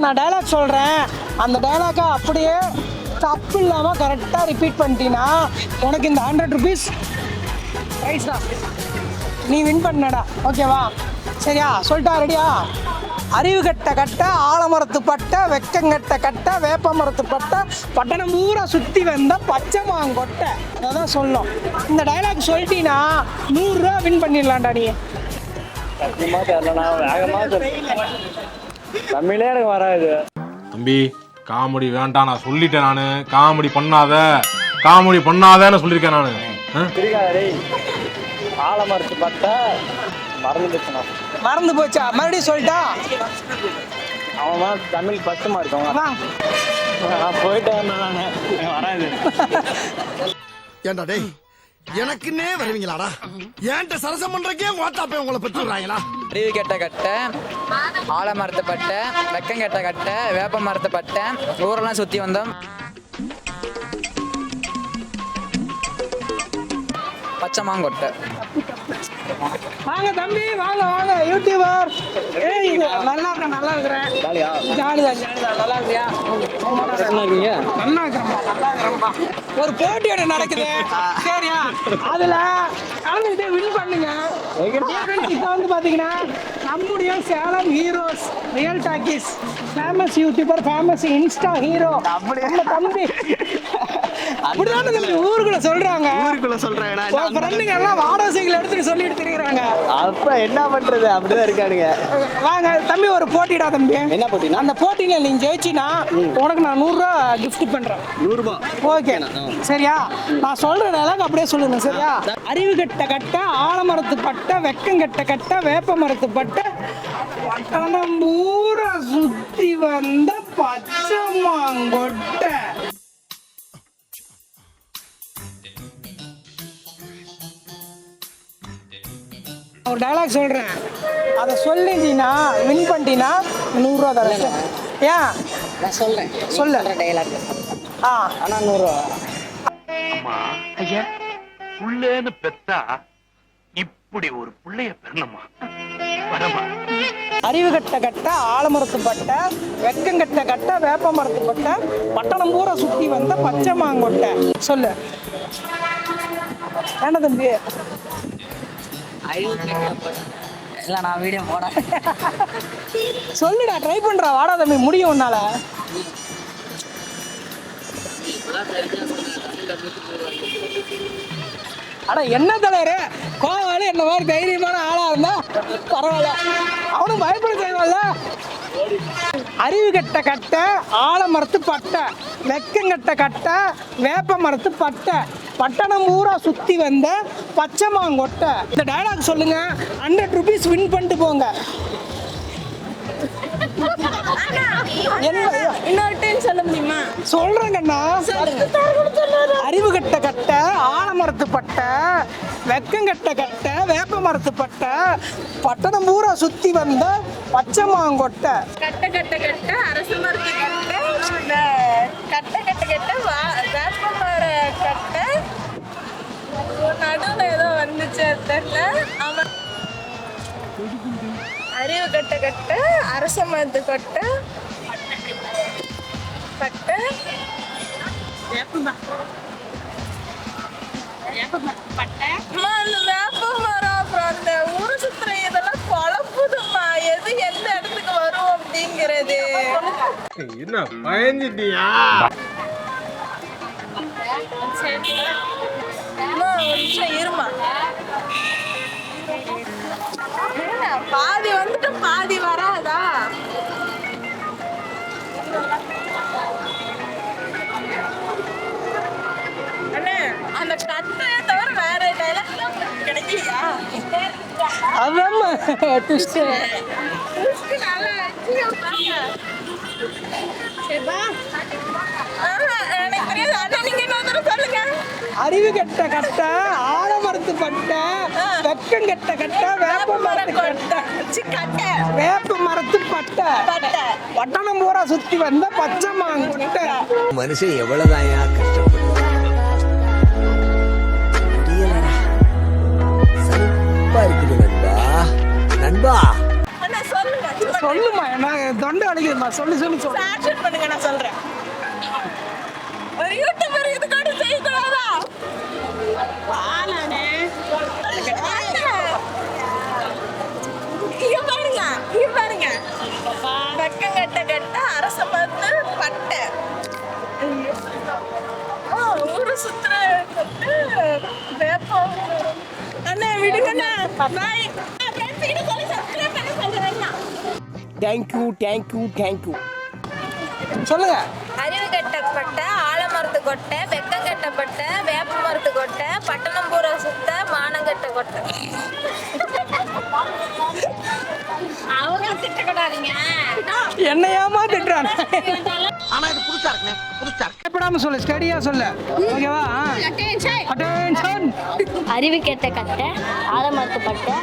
நான் டைலாக் சொல்கிறேன், அந்த டைலாக்கை அப்படியே தப்பு இல்லாமல் கரெக்டாக ரிப்பீட் பண்ணிட்டீங்கன்னா உனக்கு இந்த 100 rupees ரைஸ் தான், நீ வின் பண்ணடா. ஓகேவா? சரியா? சொல்லிட்டா? ரெடியா? அறிவு கட்ட கட்ட ஆலமரத்து பட்டை, வெக்கங்கட்ட கட்ட வேப்ப மரத்து பட்டை, பட்டணம் பூரா சுற்றி வந்த பச்சை மாங்கொட்டை. அதான் சொல்லும். இந்த டைலாக் சொல்லிட்டீங்கன்னா 100 ரூபா வின் பண்ணிடலாம்டா நீ. தமிழே எனக்கு வராது. தம்பி காமெடி வேண்டாம், நான் சொல்லிட்டேன். நான் காமெடி பண்ணாதன்னு சொல்லியிருக்கேன் நான். ஆலமரத்து பட்டை மறந்து போச்சா? மறுபடியும் சொல்லிட்டா? அவன் தமிழ் பச்சமா இருக்கவங்க. நான் போயிட்டேன், நான் வராது. ஏண்டா டேய், எனக்குன்னே வருவீங்களாடா? ஏன்ட்ட சரசம் பண்றக்கே ஓட்டாப்பே உங்களை பெற்றுறாங்களா? அறிவு கெட்ட கட்ட ஆலமரத்து பட்டை, வெக்கம் கெட்ட கட்டை, வேப்ப மரத்து பட்டை, ஊரெல்லாம் சுற்றி வந்தோம் பச்சை மாங்கொட்டை. வாங்க தம்பி, வாங்க வாங்க யூடியூபர். ஏய் நல்லா இருக்கிறேன். ஜாலிதான் நல்லா இருக்கியா? நல்லா இருக்கிறேன்பா. ஒரு போட்டி ஒன்று நடக்குது, சரியா? அதுல கலந்துக்கிட்டே வின் பண்ணுங்க. இப்போ வந்து பாத்தீங்கன்னா நம்முடைய Salem heroes real talkies famous YouTuber, famous Insta hero நம்ம தம்பி. அப்படிதான் தம்பி ஊருக்குள்ள சொல்றாங்க. ஃப்ரெண்டுங்க எல்லாம் வாடகை சைக்கிள் எடுத்துட்டு சொல்லிட்டு திரிகிறாங்க. அப்ப என்ன பண்றது? அப்படிதான் இருக்கானுங்க. வாங்க தம்பி, ஒரு போட்டிடா தம்பி. என்ன போட்டினா? அந்த போட்டியில நீ ஜெயிச்சினா உனக்கு நான் 100 ரூபா கிஃப்ட் பண்றேன். 100 ரூபாய்? ஓகே சரியா? நான் சொல்ற நேரம் அப்படியே சொல்லுங்க, சரியா? அறிவு கட்ட கட்ட ஆலமரத்து பட்டை, வெக்கம் கட்ட கட்ட வேப்ப மரத்து பட்டை, பட்டணம் பூரா சுத்தி வந்த பச்சை மாங்கொட்டை. ஒரு டைலாக் சொல்றேன், அதை சொல்லிட்டீங்கன்னா வின் பண்ணிட்டீங்கன்னா 100 ரூபா தரேன். ஏன் நான் சொல்கிறேன், சொல்லு டைலாக். ஆனா 100 ரூபா. அம்மா ஐயா, புள்ளேன்னு பெத்தா இப்படி ஒரு புள்ளைய பெறணுமா? வரமா? அறிவு கட்ட கட்ட ஆலமரத்து பட்டை, வெக்கம் கட்ட கட்ட வேப்ப மரத்து பட்டை, பட்டணம் பூரா சுத்தி வந்த பச்சை மாங்கொட்டை. சொல்லு. என்ன தம்பி? இல்லை, நான் வீடியோ போட சொல்லுடா, ட்ரை பண்றா. வாடா தம்பி, முடியும் உன்னால. ஆனா என்ன தலைவரு கோவாலு என்ன மாதிரி தைரியமான ஆளா இருந்தா பரவாயில்ல, அவனும் பயப்பட செய்வான்ல. அறிவு கட்ட கட்ட ஆலமரத்து பட்டை, வெக்கங்கட்ட கட்ட வேப்ப மரத்து பட்டை, பட்டணம் பூரா சுத்தி வந்த பச்சை மாங்கொட்டை. இந்த டைலாக் சொல்லுங்க, 100 rupees வின் பண்ணிட்டு போங்க. இன்னொரு டைம் சொல்ல முடியுமா? சொல்றேங்கண்ணா. அறிவு கட்ட கட்ட ஆலமரத்து பட்டை, வெக்கம் கட்ட கட்ட வேப்ப மரத்து பட்டை, பட்டணம் பூரா சுத்தி வந்த பச்சை மாங்கொட்டை. கட்ட கட்ட கட்ட அரச மரத்து கட்ட, கட்ட கட்ட கட்ட வேப்ப மர கட்ட, நடுவுல ஏதோ வந்துச்சு தெரியல. அவன் அறிவு கட்ட கட்ட அரச மரத்து கொட்ட பட்டை, அம்மா அந்த வேப்ப மரம் அப்புறம் அந்த ஊரு சுத்துற இதெல்லாம் குழப்புதும்மா. எது எந்த இடத்துக்கு வரும் அப்படிங்கிறது. என்ன பயந்துட்டியா? அம்மா ஒரு நிமிஷம் இருமா. பாதி வந்துட்டு பாதி வராதா? அண்ணே, அந்த கட்டையை தவிர வேற டைலாக் கிடைக்கலையா? அதான் ட்விஸ்ட். நல்லா சரிப்பா. எனக்கு தெரியாது. அண்ணா நீங்க இன்னொரு தடவை சொல்லுங்க. அறிவு கட்ட கட்ட ஆலமரத்து பட்டை, வெக்கம் கட்ட கட்ட வேப்ப மரத்து கட்டை, வேப்ப மரத்து பட்டை, பட்டணம் பூரா சுத்தி வந்த பச்சை மாங்கொட்டை. மனுஷன் எவ்வளவுதான் கஷ்டப்படுறான். சலிப்பா இருக்குது நண்பா. நண்பா அண்ணா சொல்லுங்க. சொல்லுமா என்ன தொண்டை வலிக்குதுமா சொல்லு சொல்லு சொல்லு ஆக்ஷன் பண்ணுங்க நான் சொல்றேன். ஒரு யூடியூபர் இது கூட செய்யக்கூடாதா? வாளானே. இங்க பாருங்க, இங்க பாருங்க. வெக்கங்கட்ட கட்ட அரச மருந்து பட்டை. ஊரு சுத்துற வேப்பம். அண்ணா விடுங்கண்ணா. பாய். ஃப்ரெண்ட்ஸ் கிட்ட சொல்லி சப்ஸ்கிரைப் பண்ண சொல்றேன்னா. தேங்க்யூ சொல்லுங்க. அறிவு கட்டப்பட்ட ஆலமரத்து கொட்டை, வெக்கம் கட்டப்பட்ட வேப்ப மரத்து கொட்டை, பட்டணம் பூரா சுத்த மானங்கட்ட கொட்டை. அவங்க திட்டக்கூடாதீங்க. என்ன ஏமாத்திட்டான். ஆனா இது புதுசா இருக்குண்ணே, புதுசா இருக்கு. எப்படாம சொல்லு, ஸ்டடியா சொல்லு. ஓகேவா? அட்டென்ஷன். அறிவு கேட்ட கட்டை, ஆலமரத்து பட்டை,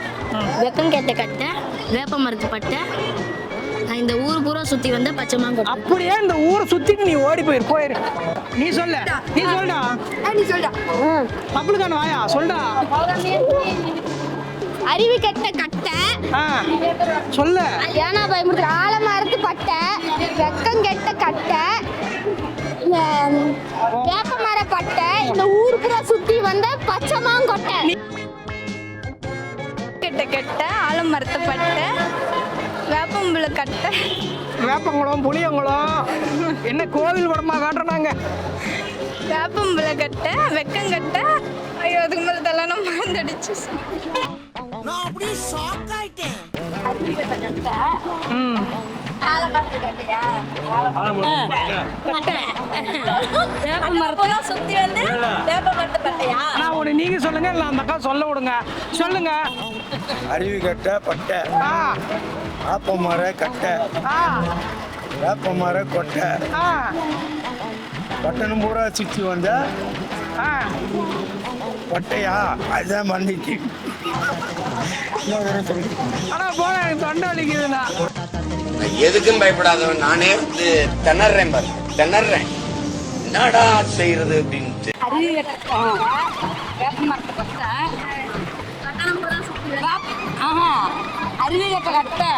வெக்கம் கேட்ட கட்டை, வேப்ப மரத்து பட்டை, இந்த ஊர் பூரா சுத்தி வந்த பச்சை மாங்கொட்டை. அப்படியே இந்த ஊரை சுத்திட்டு நீ ஓடி போயிரு. நீ சொல்ல, நீ சொல்டா. நீ சொல்டா. பப்ளுக்கான வாயா சொல்டா. அறிவு கெட்ட கட்டை, சொல்ல. ஏன்னா பயமுறுத்துற ஆலமரத்து பட்டை, வெக்கம் கெட்ட கட்டை, வேப்ப மர பட்டை, இந்த ஊர் பூரா சுத்தி வந்த பச்சை மாங்கொட்டை. கெட்ட கெட்ட ஆலமரத்து பட்டை, வேப்பம்புல கட்டை, வேப்பங்குளம் புளியங்குளம் என்ன கோவில் படமா காட்டுறாங்க. வேப்பம்புல கட்டை, வெக்கங்கட்ட. ஐயோ அதுக்கு மேல தள்ளணும் மறந்துடுச்சு. நான் அப்படியே ஷாக் ஆயிட்டேன். ஆலமரத்து கட்டையா? வேப்ப மரத்தெல்லாம் சுத்தி வந்து வேப்ப மரத்து பட்டையா? நான் ஒண்ணு நீங்க சொல்லுங்க, இல்ல அந்த அக்கா சொல்ல விடுங்க. சொல்லுங்க. அருவி கட்ட பட்டை, ஆப்ப மர கட்டை, வேப்ப மர கொட்டை, பட்டணம் பூரா சுற்றி வந்த பட்டையா? அதுதான் மறந்துச்சு. ஆனா போன எனக்கு தொண்டை வலிக்குதுண்ணா. எதுக்கும் பயப்படாதவன் நானே வந்து திணறேன் பாரு, திணறேன். என்னடா செய்யறது அப்படின்ட்டு. அறிவு கெட்ட வேப்ப மரத்து பட்டை, அறிவு கெட்ட கட்டை,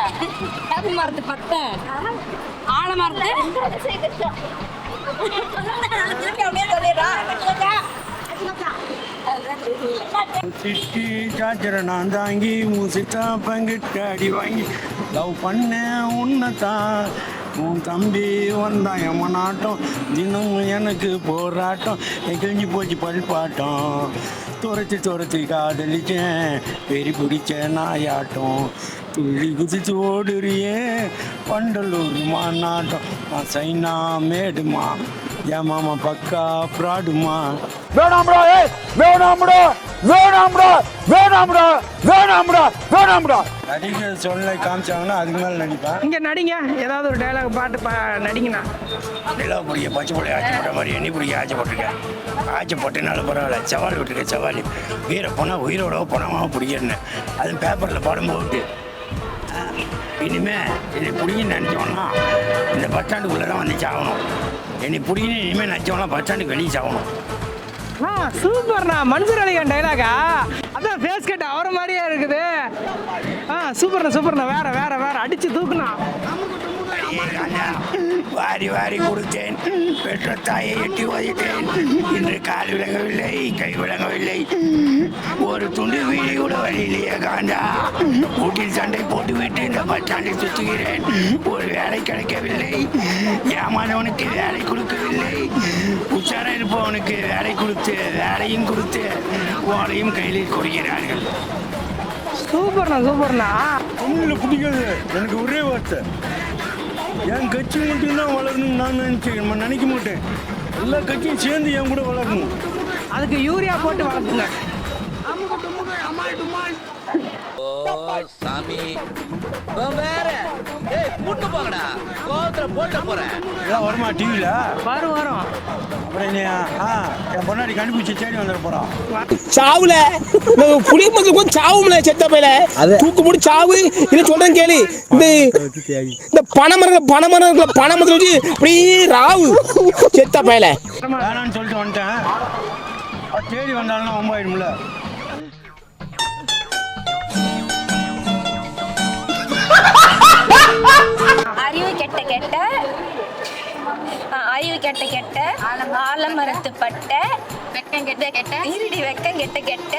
வேப்ப மரத்து பட்டை, ஆலமரத்து சிட்டி சாச்சர நான் தாங்கி மூசிட்டா பங்கிட்டு அடி வாங்கி லவ் பண்ண உன்னதான் உன் தம்பி வந்தான் எமனாட்டம், தினம் எனக்கு போராட்டம், கிழிஞ்சு போச்சு பல்பாட்டம், துரத்தி காதலிச்சேன் பெரி பிடிச்ச நாயாட்டம், துள்ளி குதிச்சு ஓடுறியே பண்டலூர் மாநாட்டம், சைனா மேடுமா என் மாமா பக்கா ப்ராடுமா. வேணாம்டா, ஏய் வேணாம்டா, வேணாம்டா, வேணாம்டா, வேணாம்டா, வேணாம்டா. நடிகர் சொல்ல காமிச்சாங்கன்னா அதுக்கு மேலே நடிப்பேன். இங்க நடிங்க, ஏதாவது ஒரு டைலாக் பாட்டு நடிங்கண்ணா. நிலா பிடிக்க பச்சை பிள்ளை ஆட்சி போட்ட மாதிரி எண்ணி பிடிக்க ஆட்சி போட்டிருக்கேன். ஆட்சி போட்டனால பரவாயில்ல, சவால் விட்டுருக்கேன். சவால் வீர போனால் உயிரோட பணமாக பிடிக்கிறேன்னு அது பேப்பரில் படம் போட்டு இனிமே என்னை பிடிங்கன்னு நினச்சோன்னா இந்த பஸ் ஸ்டாண்டுக்குள்ளே தான் வந்து சாகணும். என்னை பிடிங்கன்னு இனிமேல் நினச்சோன்னா பஸ் ஸ்டாண்டுக்கு வெளியே சாகணும். சூப்பர்ண்ணா. மன்சூர் அலிகான் டைலாகா? அதான் ஃபேஸ் கட் அவர மாதிரியே இருக்குது. சூப்பர்ண்ணா. வேற அடிச்சு தூக்குனா. வாரி வாரி கொடுத்தேன், பெற்ற தாயை எட்டி ஓதிட்டேன், இன்று கால் விளங்கவில்லை, கை விளங்கவில்லை, ஒரு துண்டு வீடு கூட வழியிலேயே காண்டா, வீட்டில் சண்டை போட்டு விட்டு இந்த பஸ் ஸ்டாண்டை சுற்றுகிறேன், ஒரு வேலை கிடைக்கவில்லை, ஏமானவனுக்கு வேலை கொடுக்கவில்லை, உச்சாரம் இருப்பவனுக்கு வேலை கொடுத்து வேலையும் கொடுத்து ஓலையும் கையில் கொடுக்கிறார்கள். சூப்பர்ண்ணா. ஒன்றில் பிடிக்காது எனக்கு ஒரே வார்த்தை, என் கட்சி மட்டும்தான் வளரணும்னு நான் நினைக்க மாட்டேன். எல்லா கட்சியும் சேர்ந்து என் கூட வளரணும். அதுக்கு யூரியா போட்டு வளர்த்துங்க. சாமி வேற கூட்டு போங்கடா, கோவத்துல போட்டு போறேன். இதெல்லாம் வருமா டிவியில? வரும். அப்புறம் என் பொன்னாடி கண்டுபிடிச்சி தேடி வந்துட போறான். சாவுல புளி மக்களுக்கு சாவும்ல, செத்த பையில தூக்கு போட்டு சாவு. என்ன சொல்றேன் கேளு, இந்த பனைமரத்துல வச்சு அப்படியே ராவு செத்த பையில. வேணான்னு சொல்லிட்டு வந்துட்டேன். தேடி வந்தாலும் ரொம்ப ஆயிடும்ல. அறிவு கெட்ட கெட்ட அறிவு கெட்ட கெட்ட ஆலமரத்து பட்டை வெக்கம் கெட்ட கெட்ட இருடி வெக்கம் கெட்ட கெட்ட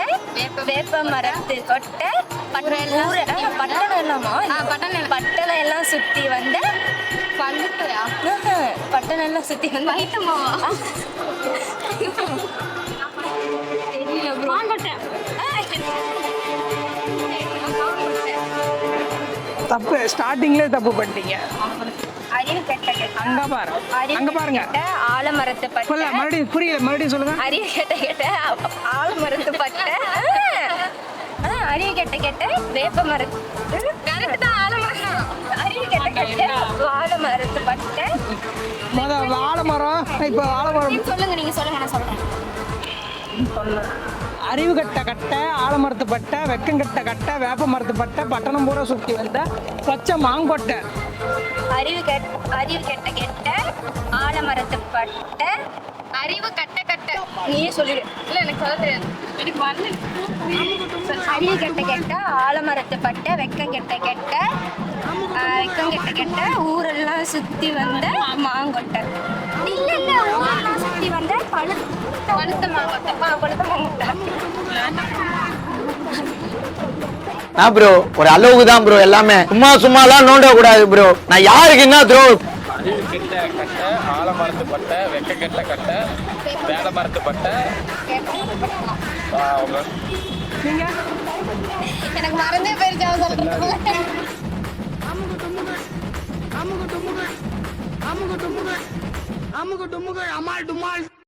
வேப்ப மரத்து கொட்டை பட்டணம் எல்லாமா பட்டணம் எல்லாம் சுத்தி வந்த பட்டணம் எல்லாம் சுத்தி வந்து தப்பு ஸ்டார்டிங்லேயே தப்பு பண்ணிட்டீங்க. அறிவு கெட்ட கெட்ட அங்க பாரு, அங்க பாருங்க. ஆலமரத்து பட்டை மறுபடியும் புரியல, மறுபடியும் சொல்லுங்க. அறிவு கெட்ட கெட்ட ஆலமரத்து பட்டை அறிவு கெட்ட கெட்ட வேப்ப மரத்து அறிவு கெட்ட கெட்ட ஆலமரத்து பட்டை வாழை மரம். இப்ப வாழை மரம் சொல்லுங்க, நீங்க சொல்லுங்க, நான் சொல்றேன். அறிவு கட்ட கட்டை ஆலமரத்து பட்டை வெக்கம் கட்ட கட்டை வேப்ப மரத்து பட்டை பட்டணம் பூரா சுற்றி வந்த பச்சை மாங்கொட்டை. அறிவு கெட்ட கெட்ட ஆலமரத்து பட்டை அறிவு கட்ட கட்ட நீயே சொல்லிடு. இல்ல எனக்கு சொல்ல தெரியாது, எனக்கு வந்து அறிவு கெட்ட கெட்ட ஆலமரத்து பட்டை வெக்கம் கெட்ட கெட்ட ஊரெல்லாம் சுத்தி வந்த மாங்கொட்டை. இல்ல இல்ல ஊரெல்லாம் சுத்தி வந்த பழுத்த மாங்கொட்டை. ப்ரோ ஒரு அளவுக்கு தான் ப்ரோ, எல்லாமே சும்மாலாம் நோண்ட கூடாது ப்ரோ. நான் யாருக்கு என்ன த்ரோ அறிவு கெட்ட கட்டை ஆலமரத்து பட்டை வெக்க கெட்ட கட்டை வேலை மரத்து பட்டை. எனக்கு மறந்தே போயிருச்சு அமுக டுமுக அமால் டுமால்